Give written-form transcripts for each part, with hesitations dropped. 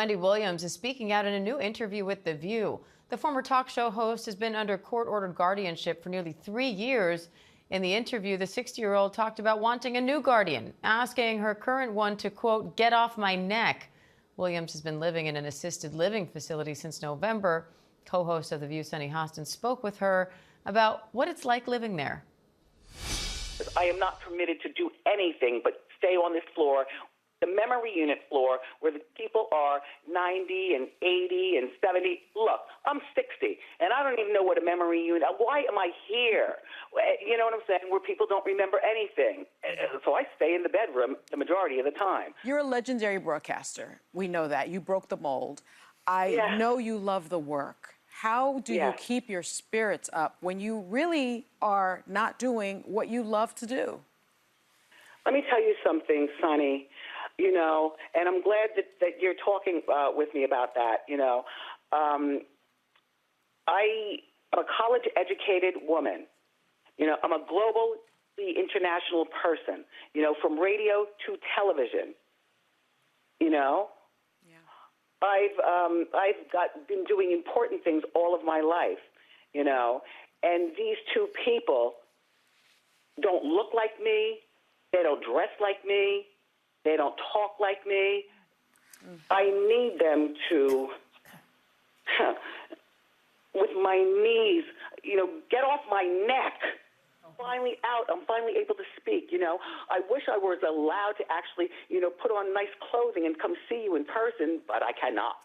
Wendy Williams is speaking out in a new interview with The View. The former talk show host has been under court-ordered guardianship for nearly 3 years. In the interview, the 60-year-old talked about wanting a new guardian, asking her current one to, quote, get off my neck. Williams has been living in an assisted living facility since November. Co-host of The View, Sunny Hostin, spoke with her about what it's like living there. I am not permitted to do anything but stay on this floor, the memory unit floor, where the people are 90 and 80 and 70. Look, I'm 60, and I don't even know what a memory unit. Why am I here? You know what I'm saying? Where people don't remember anything. So I stay in the bedroom the majority of the time. You're a legendary broadcaster. We know that. You broke the mold. I know you love the work. How do you keep your spirits up when you really are not doing what you love to do? Let me tell you something, Sonny. You know, and I'm glad that you're talking with me about that. You know, I am a college-educated woman. You know, I'm a globally international person. You know, from radio to television. You know, I've been doing important things all of my life. You know, and these two people don't look like me. They don't dress like me. They don't talk like me. I need them to, with my knees, you know, get off my neck. Finally out. I'm finally able to speak, you know. I wish I was allowed to actually, you know, put on nice clothing and come see you in person, but I cannot.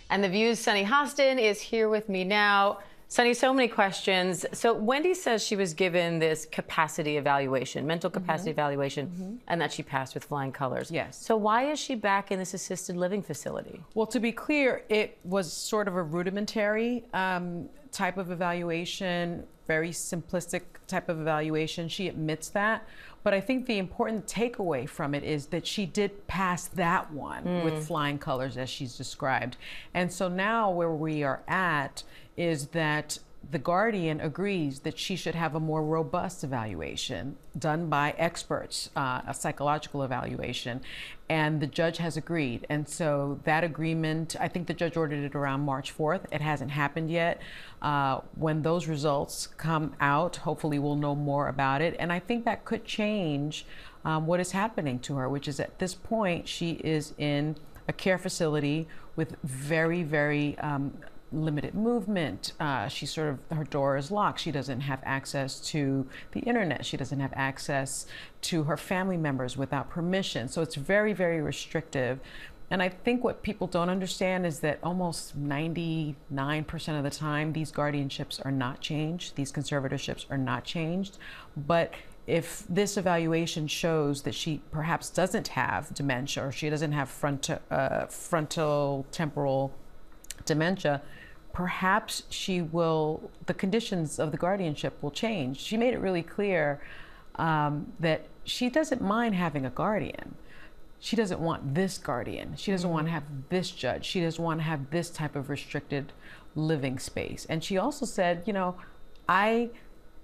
And The View's Sunny Hostin is here with me now. Sunny, so many questions. So Wendy says she was given this capacity evaluation, mental capacity evaluation, and that she passed with flying colors. Yes. So why is she back in this assisted living facility? Well, to be clear, it was sort of a rudimentary type of evaluation, very simplistic type of evaluation. She admits that. But I think the important takeaway from it is that she did pass that one with flying colors, as she's described. And so now where we are at is that the guardian agrees that she should have a more robust evaluation done by experts, a psychological evaluation, and the judge has agreed. And so that agreement, I think the judge ordered it around March 4th. It hasn't happened yet. When those results come out, hopefully we'll know more about it. And I think that could change what is happening to her, which is at this point, she is in a care facility with very, very limited movement. Her door is locked. She doesn't have access to the internet. She doesn't have access to her family members without permission. So it's very, very restrictive. And I think what people don't understand is that almost 99% of the time, these guardianships are not changed. These conservatorships are not changed. But if this evaluation shows that she perhaps doesn't have dementia, or she doesn't have frontal temporal dementia, perhaps the conditions of the guardianship will change. She made it really clear that she doesn't mind having a guardian. She doesn't want this guardian. She doesn't want to have this judge. She doesn't want to have this type of restricted living space. And she also said, you know, I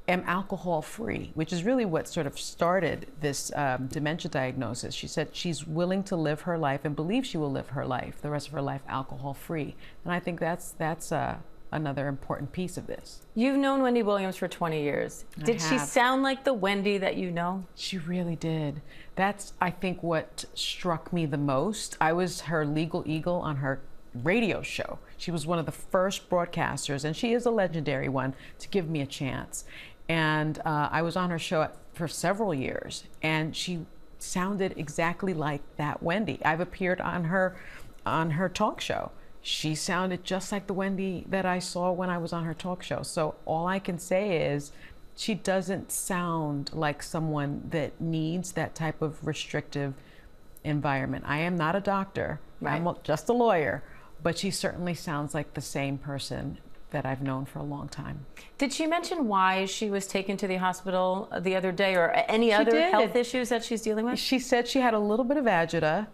am alcohol free, which is really what sort of started this dementia diagnosis. She said she's willing to live her life and believes she will live her life, the rest of her life, alcohol free. And I think that's another important piece of this. You've known Wendy Williams for 20 years. Did she sound like the Wendy that you know? She really did. That's, I think, what struck me the most. I was her legal eagle on her radio show. She was one of the first broadcasters, and she is a legendary one, to give me a chance. And I was on her show for several years, and she sounded exactly like that Wendy. I've appeared on her talk show. She sounded just like the Wendy that I saw when I was on her talk show. So all I can say is she doesn't sound like someone that needs that type of restrictive environment. I am not a doctor. Right. I'm just a lawyer, but she certainly sounds like the same person that I've known for a long time. Did she mention why she was taken to the hospital the other day, or any other health issues that she's dealing with? She said she had a little bit of agita,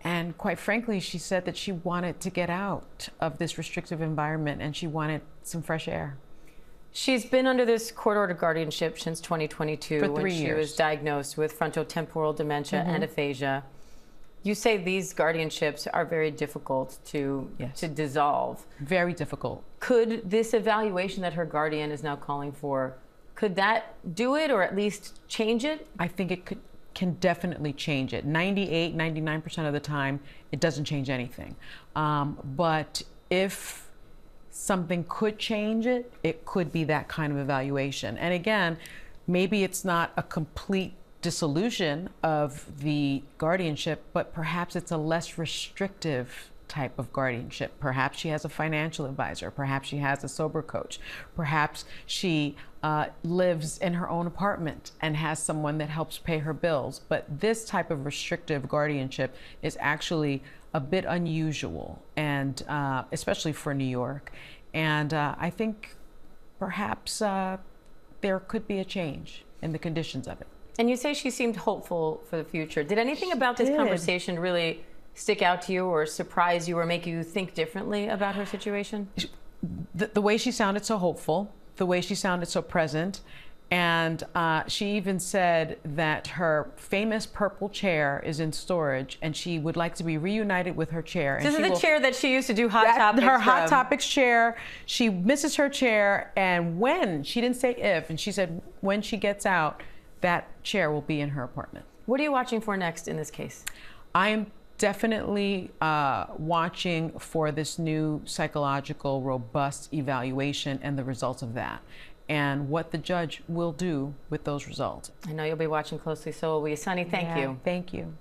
and quite frankly, she said that she wanted to get out of this restrictive environment and she wanted some fresh air. She's been under this court-ordered guardianship since 2022 for 3 when years. she was diagnosed with frontotemporal dementia and aphasia. You say these guardianships are very difficult to dissolve. Very difficult. Could this evaluation that her guardian is now calling for, could that do it or at least change it? I think it can definitely change it. 98, 99% of the time, it doesn't change anything. But if something could change it, it could be that kind of evaluation. And again, maybe it's not a complete dissolution of the guardianship, but perhaps it's a less restrictive type of guardianship. Perhaps she has a financial advisor. Perhaps she has a sober coach. Perhaps she lives in her own apartment and has someone that helps pay her bills. But this type of restrictive guardianship is actually a bit unusual, and especially for New York. And I think perhaps there could be a change in the conditions of it. And you say she seemed hopeful for the future. Did anything about this conversation really stick out to you or surprise you or make you think differently about her situation? The way she sounded so hopeful, the way she sounded so present, and she even said that her famous purple chair is in storage and she would like to be reunited with her chair. This is the chair that she used to do Hot Topics Her from. Hot Topics chair. She misses her chair, and when, she didn't say if, and she said when she gets out, that chair will be in her apartment. What are you watching for next in this case? I am definitely watching for this new psychological, robust evaluation and the results of that, and what the judge will do with those results. I know you'll be watching closely, so will we. Sunny, thank you. Thank you.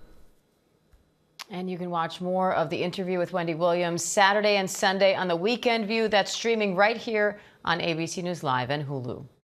And you can watch more of the interview with Wendy Williams Saturday and Sunday on The Weekend View. That's streaming right here on ABC News Live and Hulu.